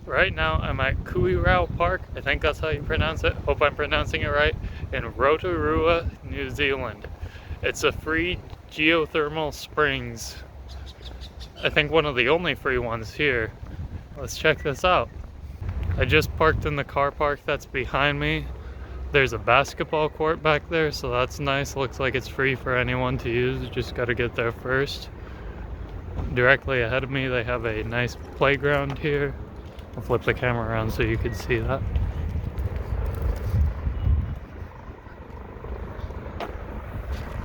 Right now I'm at Kuirau Park, I think that's how you pronounce it, hope I'm pronouncing it right, in Rotorua, New Zealand. It's a free geothermal springs. I think one of the only free ones here. Let's check this out. I just parked in the car park that's behind me. There's a basketball court back there, so that's nice. Looks like it's free for anyone to use, just gotta get there first. Directly ahead of me they have a nice playground here. I'll flip the camera around so you can see that.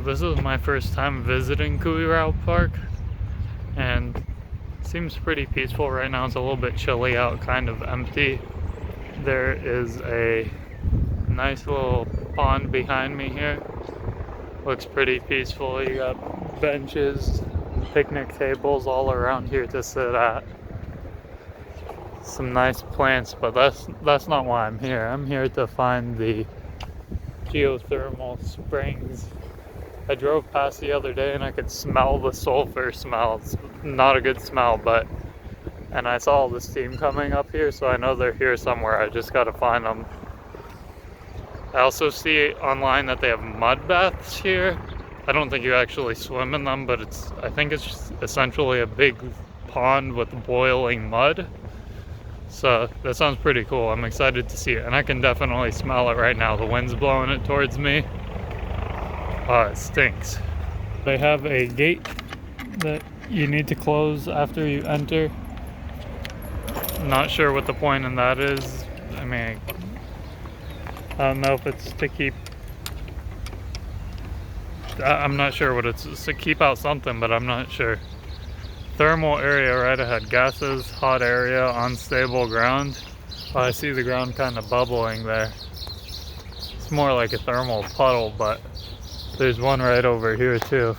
This is my first time visiting Kuirau Park, and it seems pretty peaceful right now. It's a little bit chilly out, kind of empty. There is a nice little pond behind me here. Looks pretty peaceful. You got benches, picnic tables all around here to sit at. Some nice plants, but that's not why I'm here. I'm here to find the geothermal springs. I drove past the other day and I could smell the sulfur smell. It's not a good smell, and I saw all the steam coming up here, so I know they're here somewhere. I just gotta find them. I also see online that they have mud baths here. I don't think you actually swim in them, but I think it's just essentially a big pond with boiling mud. So that sounds pretty cool. I'm excited to see it, and I can definitely smell it right now. The wind's blowing it towards me. It stinks. They have a gate that you need to close after you enter. Not sure what the point in that is. I mean, I don't know if it's to keep... I'm not sure what it's to keep out something, but I'm not sure. Thermal area right ahead. Gases, hot area, unstable ground. Oh, I see the ground kind of bubbling there. It's more like a thermal puddle, but there's one right over here too.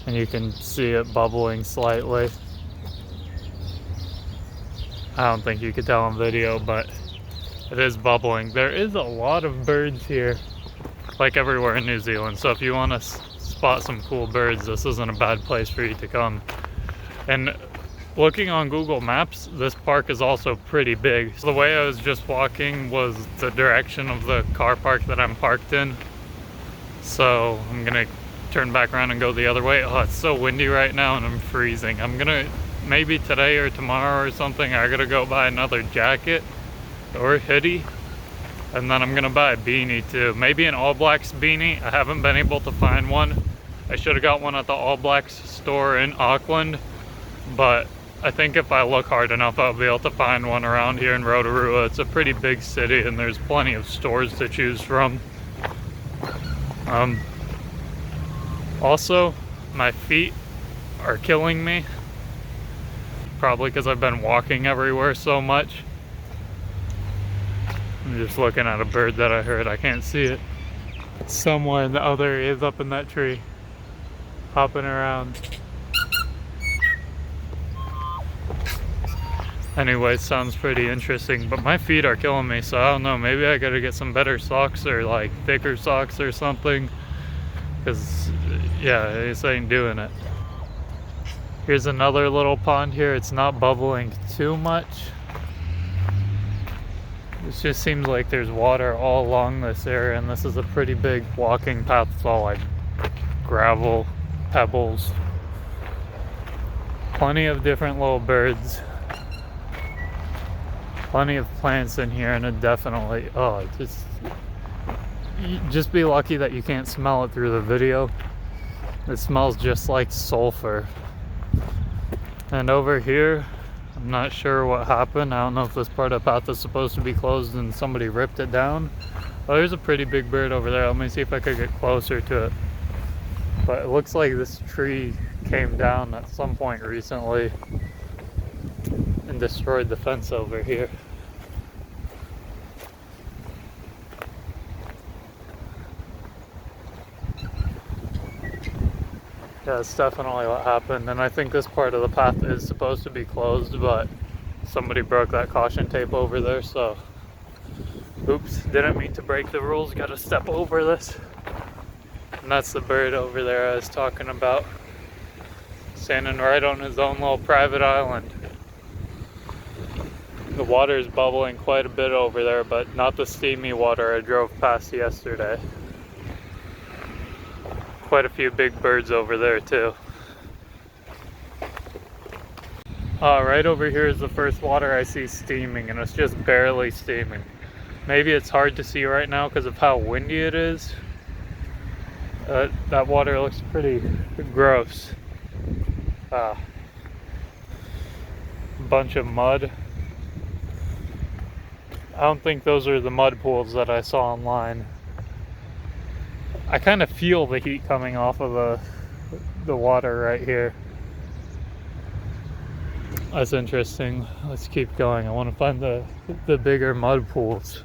And you can see it bubbling slightly. I don't think you could tell on video, but it is bubbling. There is a lot of birds here, like everywhere in New Zealand. So if you want to spot some cool birds, this isn't a bad place for you to come. And looking on Google Maps, this park is also pretty big. So the way I was just walking was the direction of the car park that I'm parked in. So I'm gonna turn back around and go the other way. Oh, it's so windy right now and I'm freezing. I'm gonna, maybe today or tomorrow or something, I gotta go buy another jacket or hoodie. And then I'm gonna buy a beanie too. Maybe an All Blacks beanie. I haven't been able to find one. I should have got one at the All Blacks store in Auckland, but I think if I look hard enough, I'll be able to find one around here in Rotorua. It's a pretty big city and there's plenty of stores to choose from. Also, my feet are killing me. Probably because I've been walking everywhere so much. I'm just looking at a bird that I heard. I can't see it. Somewhere in the other area is up in that tree, hopping around. Anyway, sounds pretty interesting, but my feet are killing me, so I don't know. Maybe I gotta get some better socks or like thicker socks or something, because yeah, this ain't doing it. Here's another little pond here. It's not bubbling too much. It just seems like there's water all along this area, and this is a pretty big walking path. It's all like gravel, pebbles. Plenty of different little birds. Plenty of plants in here, and it definitely, just be lucky that you can't smell it through the video. It smells just like sulfur. And over here, I'm not sure what happened. I don't know if this part of the path is supposed to be closed and somebody ripped it down. Oh, there's a pretty big bird over there. Let me see if I could get closer to it. But it looks like this tree came down at some point recently and destroyed the fence over here. Yeah, that's definitely what happened, and I think this part of the path is supposed to be closed, but somebody broke that caution tape over there, so oops, didn't mean to break the rules, gotta step over this. And that's the bird over there I was talking about, standing right on his own little private island. The water is bubbling quite a bit over there, but not the steamy water I drove past yesterday. Quite a few big birds over there too. Right over here is the first water I see steaming, and it's just barely steaming. Maybe it's hard to see right now because of how windy it is. That water looks pretty gross. Bunch of mud. I don't think those are the mud pools that I saw online. I kind of feel the heat coming off of the water right here. That's interesting. Let's keep going. I want to find the bigger mud pools.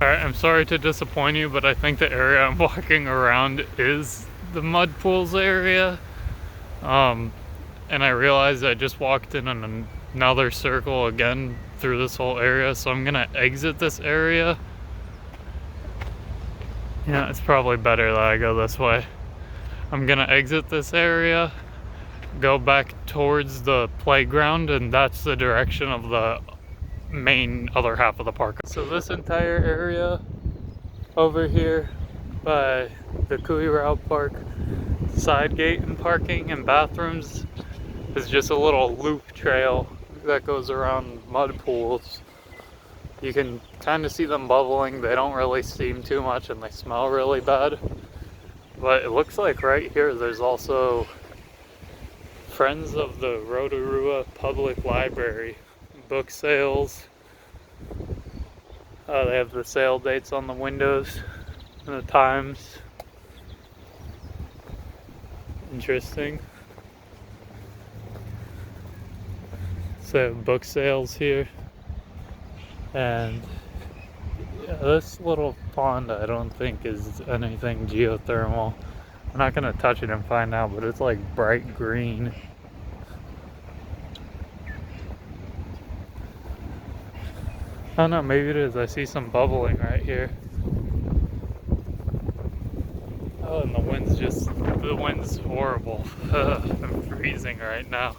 Alright, I'm sorry to disappoint you, but I think the area I'm walking around is the mud pools area. And I realized I just walked in another circle again through this whole area, so I'm gonna exit this area. Yeah, it's probably better that I go this way. I'm gonna exit this area, go back towards the playground, and that's the direction of the main other half of the park. So this entire area over here by the Kuirau Park side gate and parking and bathrooms is just a little loop trail that goes around mud pools. You can kind of see them bubbling. They don't really steam too much and they smell really bad. But it looks like right here there's also Friends of the Rotorua Public Library book sales. They have the sale dates on the windows and the times. Interesting. So book sales here, and yeah, this little pond I don't think is anything geothermal. I'm not gonna touch it and find out, but it's like bright green. I don't know, maybe it is. I see some bubbling right here. Oh, and the wind's horrible. I'm freezing right now.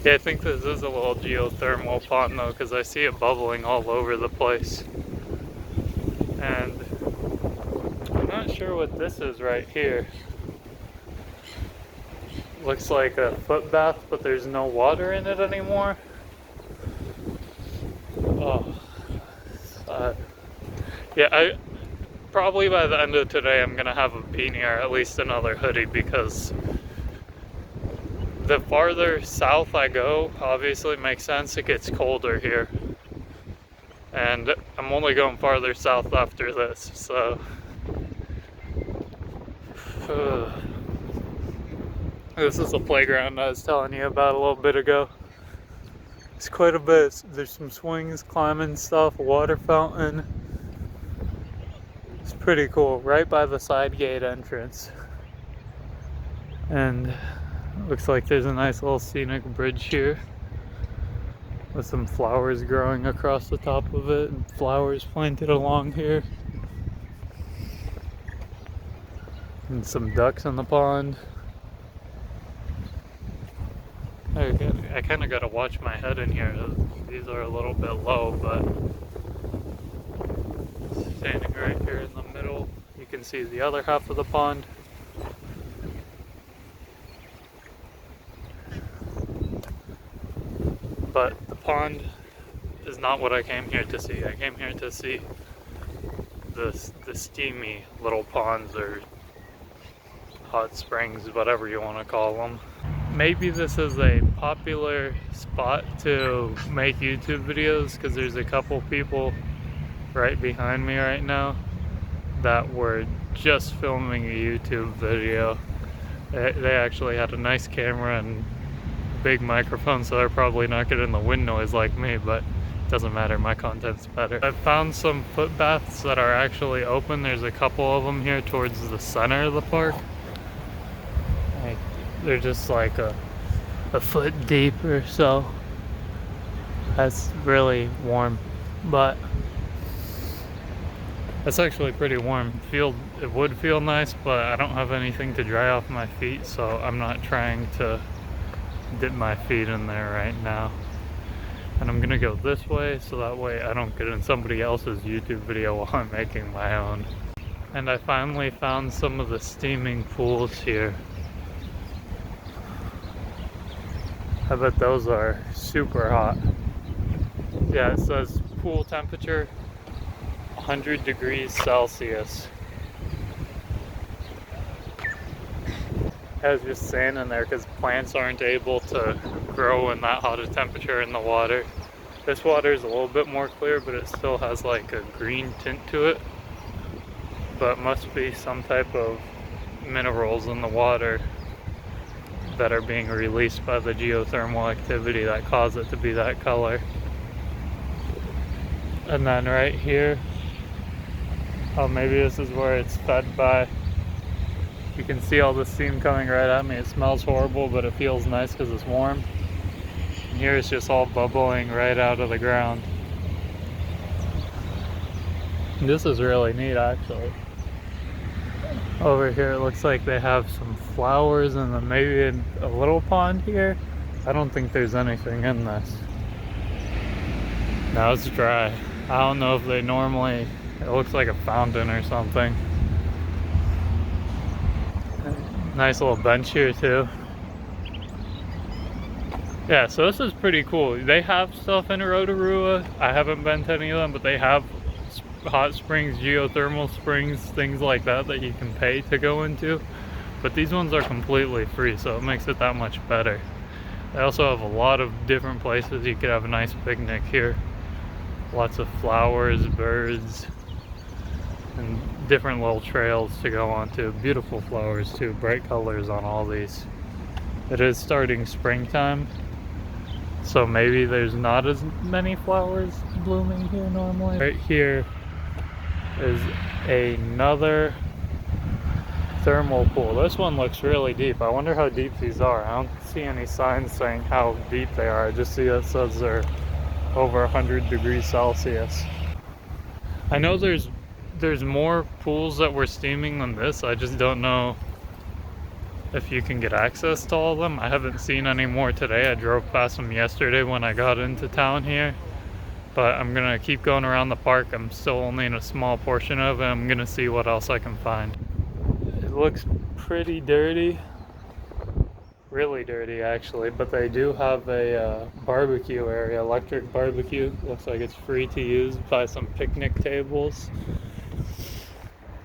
Yeah, I think this is a little geothermal pond though, because I see it bubbling all over the place. And I'm not sure what this is right here. Looks like a foot bath, but there's no water in it anymore. Oh. Yeah, probably by the end of today I'm gonna have a beanie or at least another hoodie, because the farther south I go, obviously it makes sense, it gets colder here. And I'm only going farther south after this, so this is the playground I was telling you about a little bit ago. It's quite a bit. There's some swings, climbing stuff, a water fountain. It's pretty cool, right by the side gate entrance. And looks like there's a nice little scenic bridge here with some flowers growing across the top of it and flowers planted along here. And some ducks in the pond. I kind of got to watch my head in here. These are a little bit low, but standing right here in the middle, you can see the other half of the pond. But the pond is not what I came here to see. I came here to see the steamy little ponds or hot springs, whatever you want to call them. Maybe this is a popular spot to make YouTube videos, because there's a couple people right behind me right now that were just filming a YouTube video. They actually had a nice camera and big microphone, so they're probably not getting the wind noise like me, but it doesn't matter, my content's better. I found some foot baths that are actually open. There's a couple of them here towards the center of the park. They're just like a foot deep or so. That's really warm, but that's actually pretty warm. It would feel nice, but I don't have anything to dry off my feet, so I'm not trying to dip my feet in there right now. And I'm gonna go this way so that way I don't get in somebody else's YouTube video while I'm making my own. And I finally found some of the steaming pools here. I bet those are super hot. Yeah, it says pool temperature 100 degrees Celsius. I was just sand in there because plants aren't able to grow in that hot a temperature in the water. This water is a little bit more clear, but it still has like a green tint to it. But must be some type of minerals in the water that are being released by the geothermal activity that cause it to be that color. And then right here, oh, maybe this is where it's fed by. You can see all the steam coming right at me. It smells horrible, but it feels nice because it's warm. And here it's just all bubbling right out of the ground. And this is really neat, actually. Over here it looks like they have some flowers and then maybe a little pond here. I don't think there's anything in this. Now it's dry. I don't know if they normally, it looks like a fountain or something. Nice little bench here too. Yeah, so this is pretty cool. They have stuff in Rotorua. I haven't been to any of them, but they have hot springs, geothermal springs, things like that that you can pay to go into. But these ones are completely free, so it makes it that much better. They also have a lot of different places you could have a nice picnic here. Lots of flowers, birds, and different little trails to go on to. Beautiful flowers too, bright colors on all these. It is starting springtime, so maybe there's not as many flowers blooming here normally. Right here is another thermal pool. This one looks really deep. I wonder how deep these are. I don't see any signs saying how deep they are. I just see it says they're over 100 degrees Celsius. I know there's more pools that were steaming than this. I just don't know if you can get access to all of them. I haven't seen any more today. I drove past them yesterday when I got into town here. But I'm gonna keep going around the park. I'm still only in a small portion of it. I'm gonna see what else I can find. It looks pretty dirty. Really dirty actually, but they do have a barbecue area, electric barbecue. Looks like it's free to use by some picnic tables.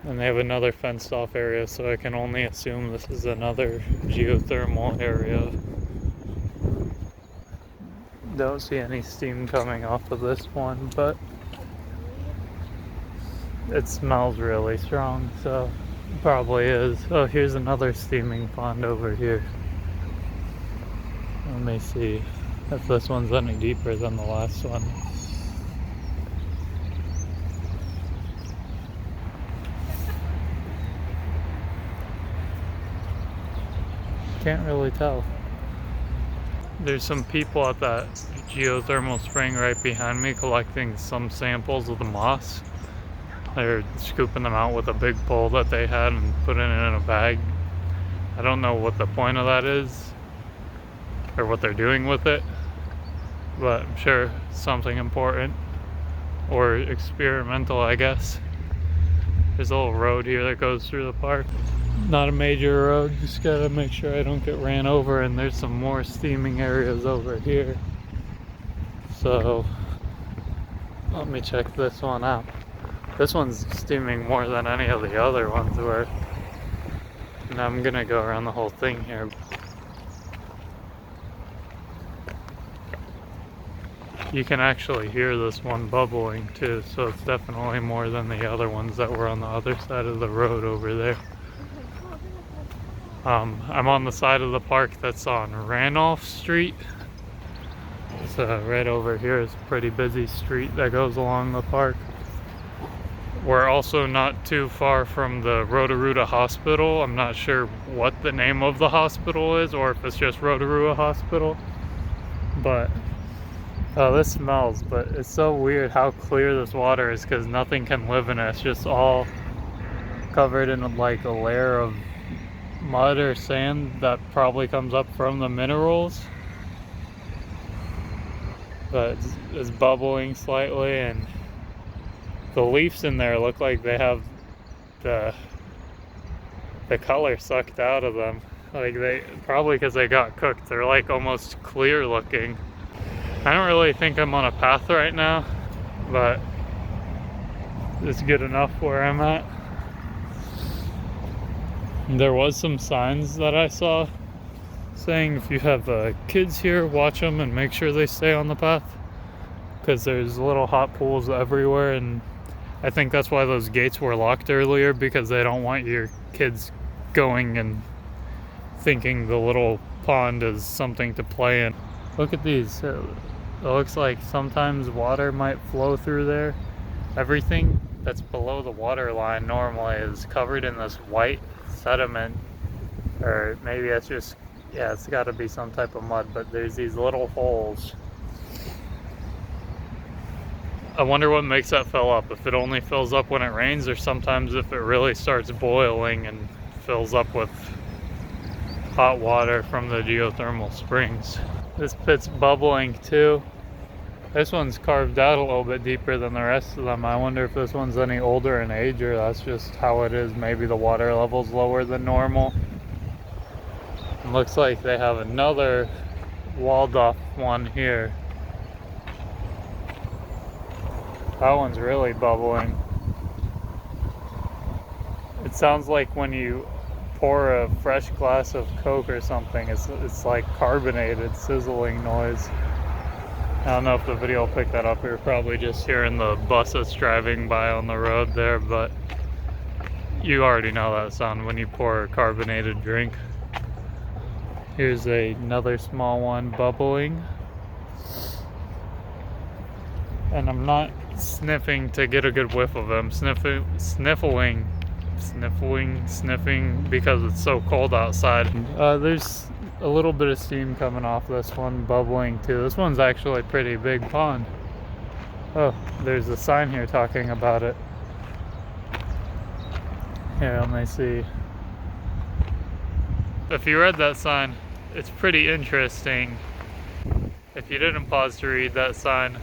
And they have another fenced off area, so I can only assume this is another geothermal area. Don't see any steam coming off of this one, but it smells really strong, so it probably is. Oh, here's another steaming pond over here. Let me see if this one's any deeper than the last one. Can't really tell. There's some people at that geothermal spring right behind me collecting some samples of the moss. They're scooping them out with a big pole that they had and putting it in a bag. I don't know what the point of that is or what they're doing with it, but I'm sure something important or experimental, I guess. There's a little road here that goes through the park. Not a major road, just gotta make sure I don't get ran over, and there's some more steaming areas over here. So let me check this one out. This one's steaming more than any of the other ones were. And I'm gonna go around the whole thing here. You can actually hear this one bubbling too, so it's definitely more than the other ones that were on the other side of the road over there. I'm on the side of the park that's on Randolph Street. So right over here is a pretty busy street that goes along the park. We're also not too far from the Rotorua Hospital. I'm not sure what the name of the hospital is or if it's just Rotorua Hospital. But oh, this smells, but it's so weird how clear this water is because nothing can live in it. It's just all covered in like a layer of mud or sand that probably comes up from the minerals. but it's bubbling slightly, and the leaves in there look like they have the color sucked out of them. Like they probably because they got cooked. They're like almost clear looking. I don't really think I'm on a path right now, but it's good enough where I'm at. There was some signs that I saw saying if you have kids here, watch them and make sure they stay on the path, because there's little hot pools everywhere, and I think that's why those gates were locked earlier, because they don't want your kids going and thinking the little pond is something to play in. Look at these. It looks like sometimes water might flow through there. Everything that's below the water line normally is covered in this white sediment, or maybe it's just, yeah, it's got to be some type of mud, but there's these little holes. I wonder what makes that fill up, if it only fills up when it rains, or sometimes if it really starts boiling and fills up with hot water from the geothermal springs. This pit's bubbling too. This one's carved out a little bit deeper than the rest of them. I wonder if this one's any older in age, or that's just how it is. Maybe the water level's lower than normal. It looks like they have another walled off one here. That one's really bubbling. It sounds like when you pour a fresh glass of Coke or something, it's like carbonated sizzling noise. I don't know if the video will pick that up. You're probably just hearing the bus that's driving by on the road there, but you already know that sound when you pour a carbonated drink. Here's another small one bubbling. And I'm not sniffing to get a good whiff of them. Sniffing because it's so cold outside. There's a little bit of steam coming off this one, bubbling too. This one's actually a pretty big pond. Oh, there's a sign here talking about it. Here, let me see. If you read that sign, it's pretty interesting. If you didn't pause to read that sign,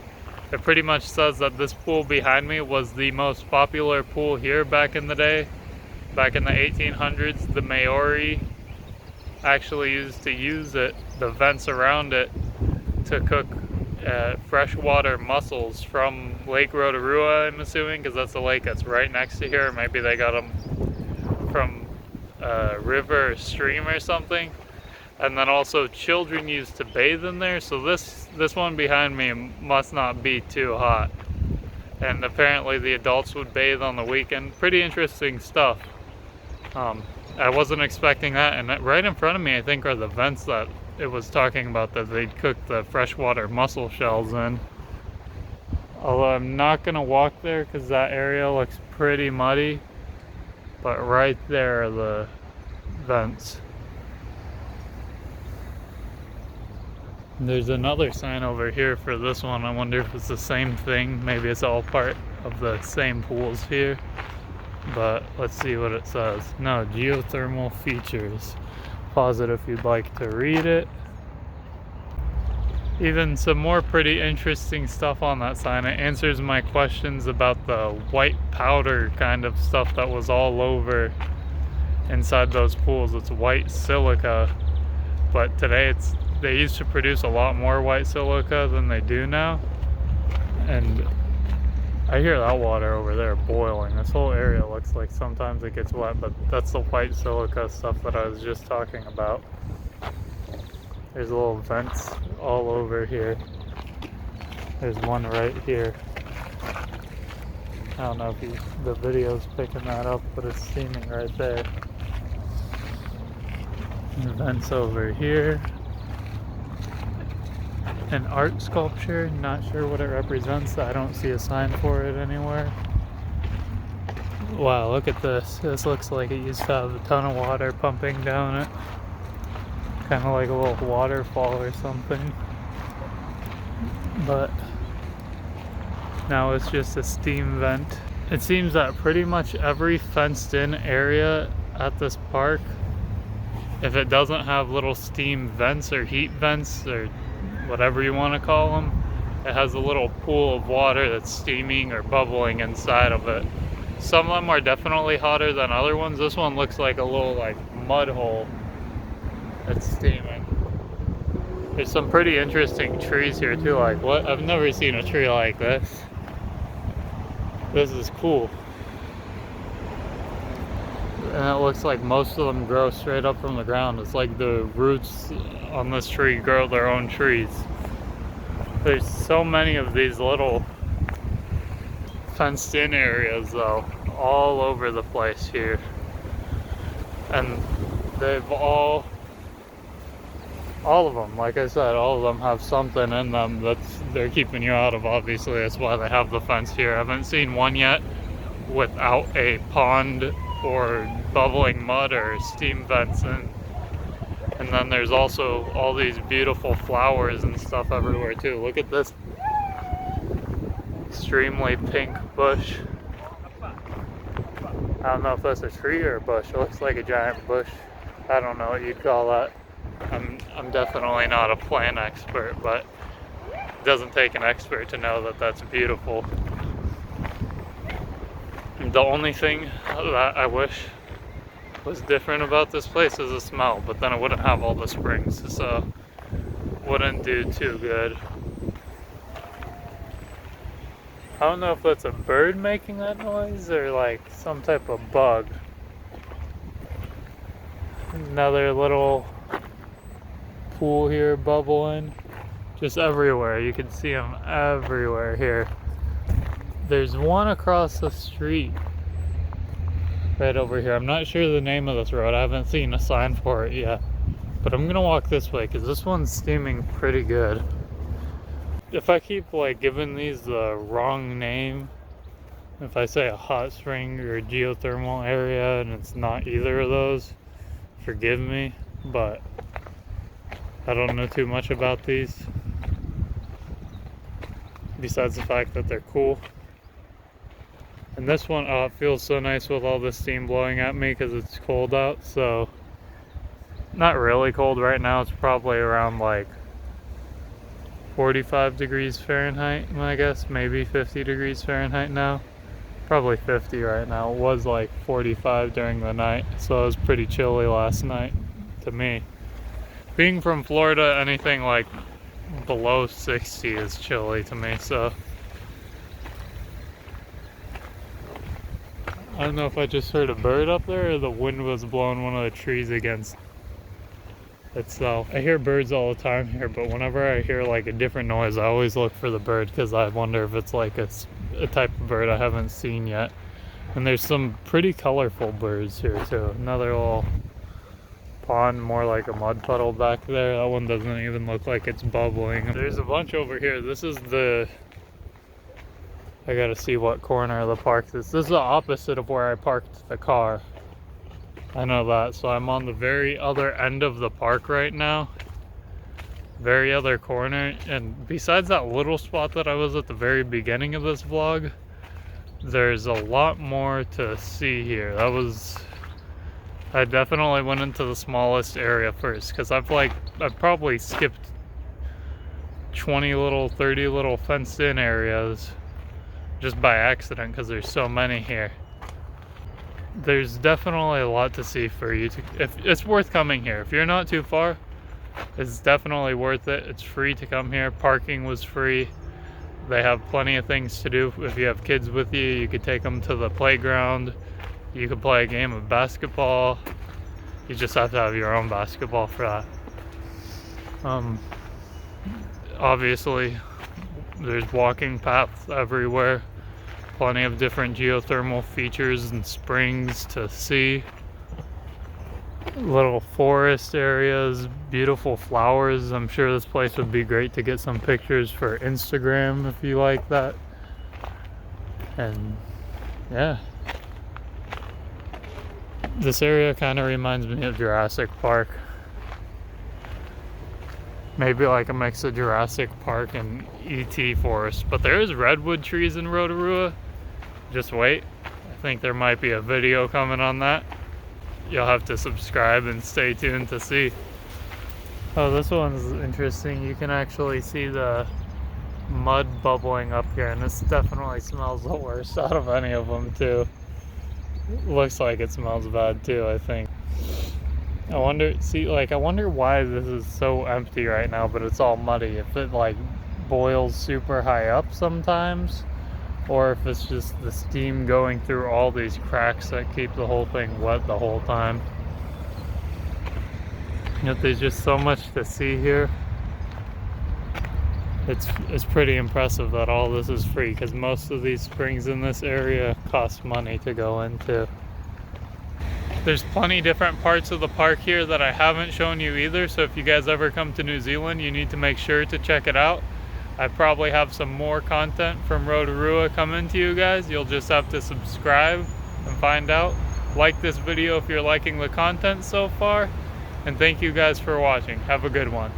it pretty much says that this pool behind me was the most popular pool here back in the day. Back in the 1800s, the Maori actually used to use it, the vents around it, to cook freshwater mussels from Lake Rotorua, I'm assuming, because that's the lake that's right next to here. Maybe they got them from a river or stream or something. And then also children used to bathe in there, so this one behind me must not be too hot. And apparently the adults would bathe on the weekend. Pretty interesting stuff. I wasn't expecting that, and right in front of me I think are the vents that it was talking about that they'd cook the freshwater mussel shells in. Although I'm not gonna walk there because that area looks pretty muddy, but right there are the vents. There's another sign over here for this one. I wonder if it's the same thing. Maybe it's all part of the same pools here. But let's see what it says. No, geothermal features. Pause it if you'd like to read it. Even some more pretty interesting stuff on that sign. It answers my questions about the white powder kind of stuff that was all over inside those pools. It's white silica, but today they used to produce a lot more white silica than they do now. And I hear that water over there boiling. This whole area looks like sometimes it gets wet, but that's the white silica stuff that I was just talking about. There's little vents all over here. There's one right here. I don't know if the video's picking that up, but it's steaming right there. And vents over here. An art sculpture, not sure what it represents. I don't see a sign for it anywhere. Wow, look at this. This looks like it used to have a ton of water pumping down it. Kind of like a little waterfall or something. But now it's just a steam vent. It seems that pretty much every fenced in area at this park, if it doesn't have little steam vents or heat vents or whatever you want to call them, It has a little pool of water that's steaming or bubbling inside of it. Some of them are definitely hotter than other ones. This one looks like a little like mud hole that's steaming. There's some pretty interesting trees here too. Like what? I've never seen a tree like this. This is cool. And it looks like most of them grow straight up from the ground. It's like the roots on this tree grow their own trees. There's so many of these little fenced in areas though, all over the place here. And they've all of them, like I said, all of them have something in them they're keeping you out of, obviously. That's why they have the fence here. I haven't seen one yet without a pond or bubbling mud or steam vents in. And then there's also all these beautiful flowers and stuff everywhere too. Look at this extremely pink bush. I don't know if that's a tree or a bush. It looks like a giant bush. I don't know what you'd call that. I'm definitely not a plant expert, but it doesn't take an expert to know that that's beautiful. The only thing that I wish was different about this place is the smell, but then it wouldn't have all the springs, so wouldn't do too good. I don't know if that's a bird making that noise or like some type of bug. Another little pool here bubbling, just everywhere. You can see them everywhere here. There's one across the street right over here. I'm not sure the name of this road. I haven't seen a sign for it yet, but I'm gonna walk this way because this one's steaming pretty good. If I keep like giving these the wrong name, if I say a hot spring or a geothermal area and it's not either of those, forgive me, but I don't know too much about these besides the fact that they're cool. And this one, oh, it feels so nice with all the steam blowing at me because it's cold out. So not really cold right now. It's probably around like 45 degrees Fahrenheit, I guess, maybe 50 degrees Fahrenheit now. Probably 50 right now. It was like 45 during the night, so it was pretty chilly last night to me. Being from Florida, anything like below 60 is chilly to me, so I don't know if I just heard a bird up there or the wind was blowing one of the trees against itself. I hear birds all the time here, but whenever I hear like a different noise, I always look for the bird because I wonder if it's like a type of bird I haven't seen yet. And there's some pretty colorful birds here too. Another little pond, more like a mud puddle back there. That one doesn't even look like it's bubbling. There's a bunch over here. This is I gotta see what corner of the park this is. This is the opposite of where I parked the car. I know that, so I'm on the very other end of the park right now. Very other corner, and besides that little spot that I was at the very beginning of this vlog, there's a lot more to see here. I definitely went into the smallest area first, because I've probably skipped 30 little fenced in areas just by accident because there's so many here. There's definitely a lot to see for you if it's worth coming here. If you're not too far, it's definitely worth it. It's free to come here. Parking was free. They have plenty of things to do. If you have kids with you, you could take them to the playground. You could play a game of basketball. You just have to have your own basketball for that. Obviously, there's walking paths everywhere. Plenty of different geothermal features and springs to see. Little forest areas, beautiful flowers. I'm sure this place would be great to get some pictures for Instagram if you like that. And yeah. This area kind of reminds me of Jurassic Park. Maybe like a mix of Jurassic Park and E.T. forest. But there is redwood trees in Rotorua. Just wait. I think there might be a video coming on that. You'll have to subscribe and stay tuned to see. Oh, this one's interesting. You can actually see the mud bubbling up here, and this definitely smells the worst out of any of them too. Looks like it smells bad too, I think. I wonder why this is so empty right now, but it's all muddy. If it like boils super high up sometimes, or if it's just the steam going through all these cracks that keep the whole thing wet the whole time. Yet there's just so much to see here. It's pretty impressive that all this is free, because most of these springs in this area cost money to go into. There's plenty different parts of the park here that I haven't shown you either, so if you guys ever come to New Zealand, you need to make sure to check it out. I probably have some more content from Rotorua coming to you guys. You'll just have to subscribe and find out. Like this video if you're liking the content so far, and thank you guys for watching. Have a good one.